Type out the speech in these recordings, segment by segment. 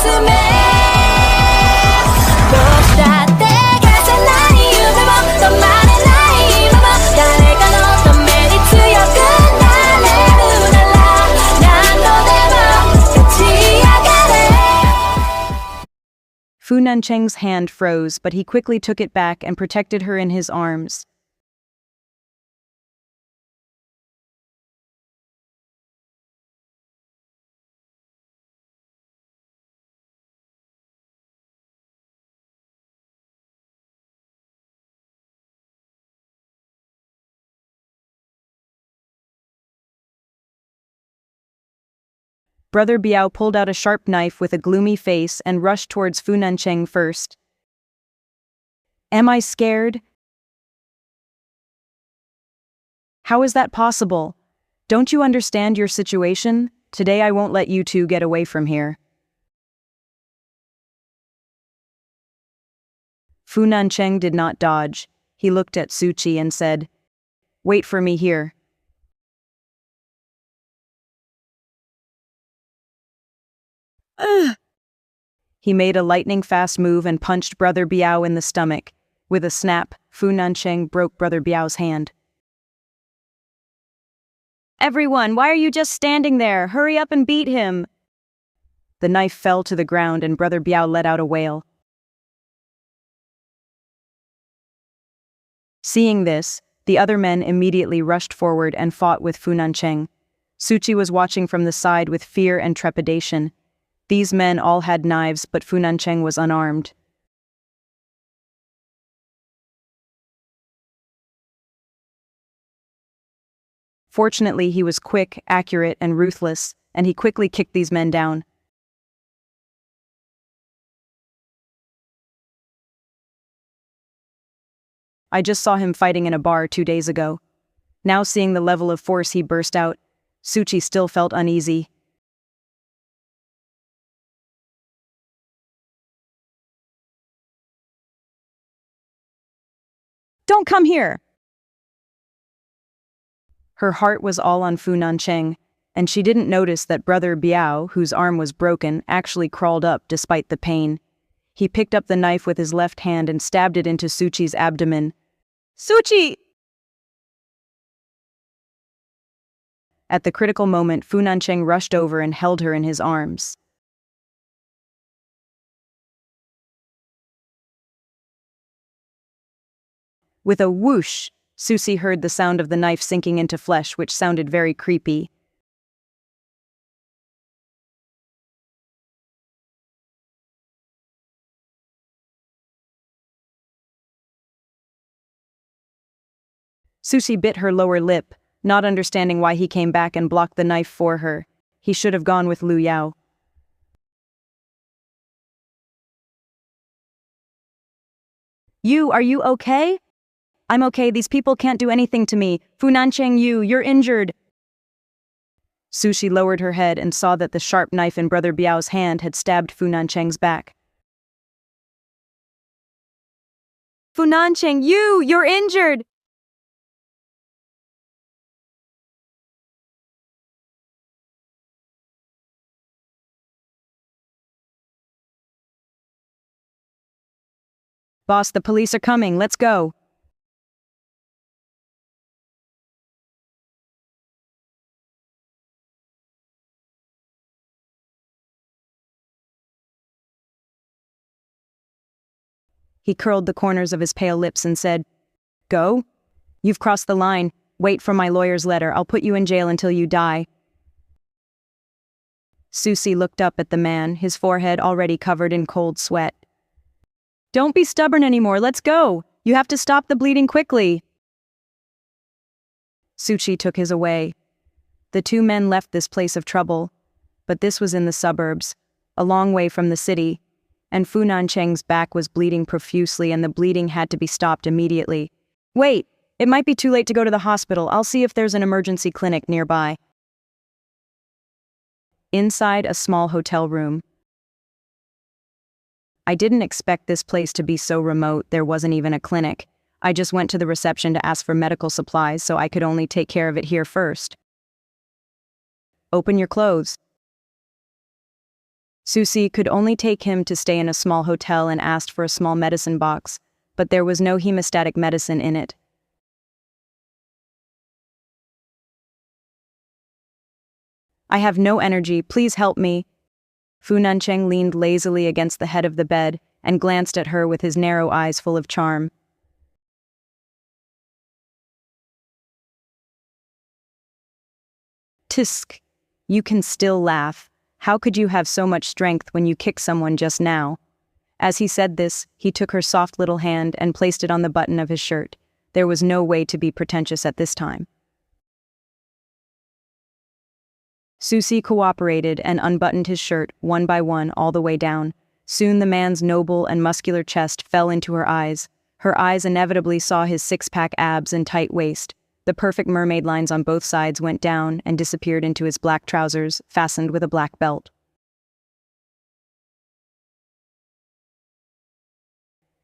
가슴에 또 시작돼 가진 나의 이유를 더 많은 나의 이름을 달래가 어떤 메리트여 끝날래 우랄라 난 너네만 같이 야가래. Fu Nancheng's hand froze, but he quickly took it back and protected her in his arms. Brother Biao pulled out a sharp knife with a gloomy face and rushed towards Fu Nancheng first. Am I scared? How is that possible? Don't you understand your situation? Today I won't let you two get away from here. Fu Nancheng did not dodge. He looked at Zhuxi and said, "Wait for me here." Ugh. He made a lightning-fast move and punched Brother Biao in the stomach. With a snap, Fu Nancheng broke Brother Biao's hand. Everyone, why are you just standing there? Hurry up and beat him! The knife fell to the ground and Brother Biao let out a wail. Seeing this, the other men immediately rushed forward and fought with Fu Nancheng. Zhuxi was watching from the side with fear and trepidation. These men all had knives, but Fu Nancheng was unarmed. Fortunately, he was quick, accurate, and ruthless, and he quickly kicked these men down. I just saw him fighting in a bar 2 days ago. Now seeing the level of force he burst out, Zhuxi still felt uneasy. Don't come here! Her heart was all on Fu Nancheng, and she didn't notice that Brother Biao, whose arm was broken, actually crawled up despite the pain. He picked up the knife with his left hand and stabbed it into Zhuxi's abdomen. Zhuxi! At the critical moment, Fu Nancheng rushed over and held her in his arms. With a whoosh, Zhuxi heard the sound of the knife sinking into flesh, which sounded very creepy. Zhuxi bit her lower lip, not understanding why he came back and blocked the knife for her. He should have gone with Lu Yao. Are you okay? I'm okay, these people can't do anything to me. Fu Nancheng, you're injured. Zhuxi lowered her head and saw that the sharp knife in Brother Biao's hand had stabbed Fu Nancheng's back. Fu Nancheng, you're injured! Boss, the police are coming, let's go. He curled the corners of his pale lips and said, "Go? You've crossed the line. Wait for my lawyer's letter. I'll put you in jail until you die." Zhuxi looked up at the man, his forehead already covered in cold sweat. "Don't be stubborn anymore, let's go! You have to stop the bleeding quickly!" Zhuxi took his away. The two men left this place of trouble, but this was in the suburbs, a long way from the city, and Fu Nancheng's back was bleeding profusely and the bleeding had to be stopped immediately. "Wait, it might be too late to go to the hospital. I'll see if there's an emergency clinic nearby." Inside a small hotel room. I didn't expect this place to be so remote. There wasn't even a clinic. I just went to the reception to ask for medical supplies, so I could only take care of it here first. "Open your clothes." Zhuxi could only take him to stay in a small hotel and asked for a small medicine box, but there was no hemostatic medicine in it. I have no energy, please help me. Fu Nancheng leaned lazily against the head of the bed and glanced at her with his narrow eyes full of charm. Tisk, you can still laugh. How could you have so much strength when you kicked someone just now? As he said this, he took her soft little hand and placed it on the button of his shirt. There was no way to be pretentious at this time. Zhuxi cooperated and unbuttoned his shirt one by one all the way down. Soon the man's noble and muscular chest fell into her eyes. Her eyes inevitably saw his six-pack abs and tight waist. The perfect mermaid lines on both sides went down and disappeared into his black trousers, fastened with a black belt.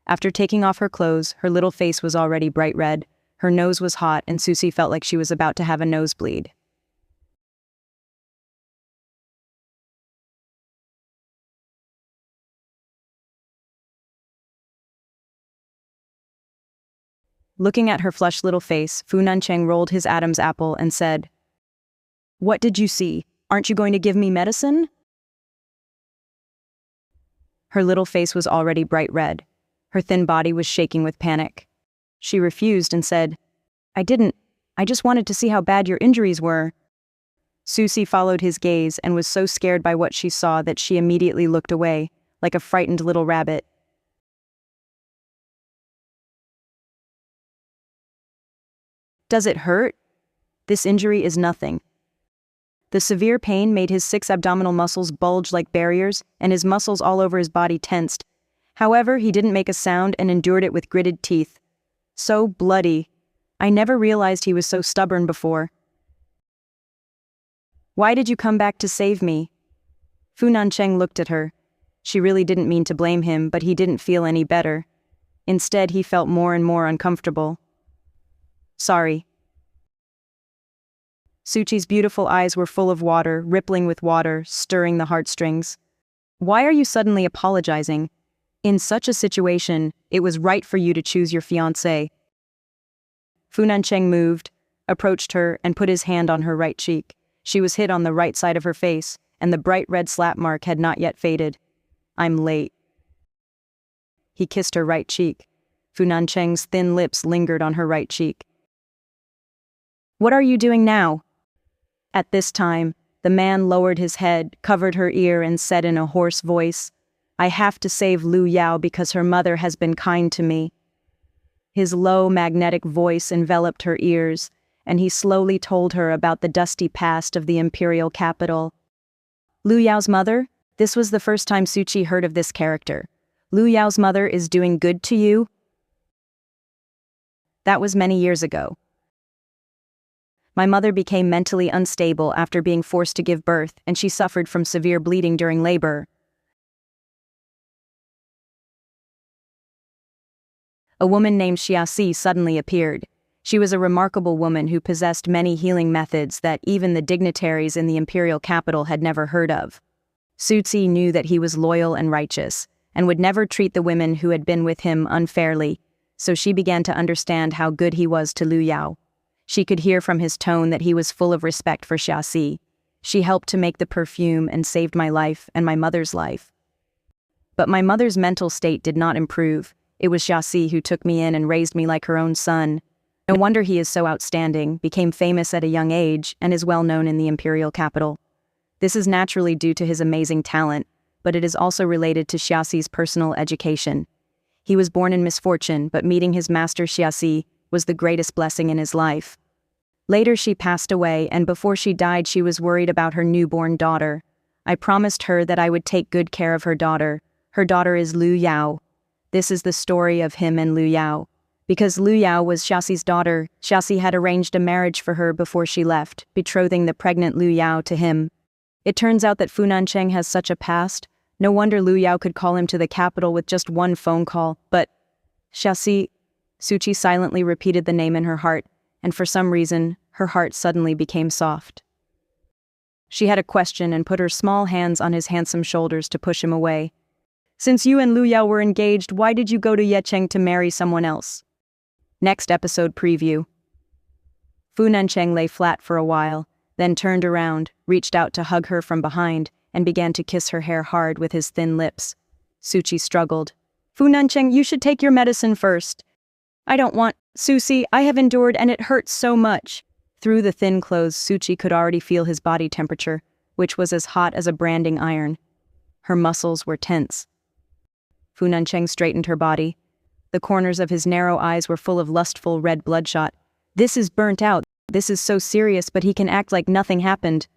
After taking off her clothes, her little face was already bright red. Her nose was hot, and Zhuxi felt like she was about to have a nosebleed. Looking at her flushed little face, Fu Nancheng rolled his Adam's apple and said, "What did you see? Aren't you going to give me medicine?" Her little face was already bright red. Her thin body was shaking with panic. She refused and said, I just wanted to see how bad your injuries were." Zhuxi followed his gaze and was so scared by what she saw that she immediately looked away, like a frightened little rabbit. Does it hurt? This injury is nothing. The severe pain made his 6 abdominal muscles bulge like barriers, and his muscles all over his body tensed. However, he didn't make a sound and endured it with gritted teeth. So bloody. I never realized he was so stubborn before. Why did you come back to save me? Fu Nancheng looked at her. She really didn't mean to blame him, but he didn't feel any better. Instead, he felt more and more uncomfortable. Sorry. Zhuxi's beautiful eyes were full of water, rippling with water, stirring the heartstrings. Why are you suddenly apologizing? In such a situation, it was right for you to choose your fiancé. Fu Nancheng moved, approached her, and put his hand on her right cheek. She was hit on the right side of her face, and the bright red slap mark had not yet faded. I'm late. He kissed her right cheek. Fu Nancheng's thin lips lingered on her right cheek. What are you doing now? At this time, the man lowered his head, covered her ear, and said in a hoarse voice, I have to save Lu Yao because her mother has been kind to me. His low, magnetic voice enveloped her ears, and he slowly told her about the dusty past of the imperial capital. Lu Yao's mother? This was the first time Zhuxi heard of this character. Lu Yao's mother is doing good to you? That was many years ago. My mother became mentally unstable after being forced to give birth, and she suffered from severe bleeding during labor. A woman named Zhuxi suddenly appeared. She was a remarkable woman who possessed many healing methods that even the dignitaries in the imperial capital had never heard of. Zhuxi knew that he was loyal and righteous, and would never treat the women who had been with him unfairly, so she began to understand how good he was to Lu Yao. She could hear from his tone that he was full of respect for Zhuxi. She helped to make the perfume and saved my life and my mother's life. But my mother's mental state did not improve. It was Zhuxi who took me in and raised me like her own son. No wonder he is so outstanding, became famous at a young age, and is well known in the imperial capital. This is naturally due to his amazing talent, but it is also related to Zhuxi's personal education. He was born in misfortune, but meeting his master Zhuxi was the greatest blessing in his life. Later she passed away, and before she died she was worried about her newborn daughter. I promised her that I would take good care of her daughter. Her daughter is Lu Yao. This is the story of him and Lu Yao. Because Lu Yao was Zhuxi's daughter, Zhuxi had arranged a marriage for her before she left, betrothing the pregnant Lu Yao to him. It turns out that Fu Nancheng has such a past. No wonder Lu Yao could call him to the capital with just one phone call, but Zhuxi. Zhuxi silently repeated the name in her heart, and for some reason, her heart suddenly became soft. She had a question and put her small hands on his handsome shoulders to push him away. Since you and Lu Yao were engaged, why did you go to Yecheng to marry someone else? Next episode preview. Fu Nancheng lay flat for a while, then turned around, reached out to hug her from behind, and began to kiss her hair hard with his thin lips. Zhuxi struggled. Fu Nancheng, you should take your medicine first. I don't want, Zhuxi, I have endured and it hurts so much. Through the thin clothes, Zhuxi could already feel his body temperature, which was as hot as a branding iron. Her muscles were tense. Fu Nancheng straightened her body. The corners of his narrow eyes were full of lustful red bloodshot. This is burnt out. This is so serious, but he can act like nothing happened.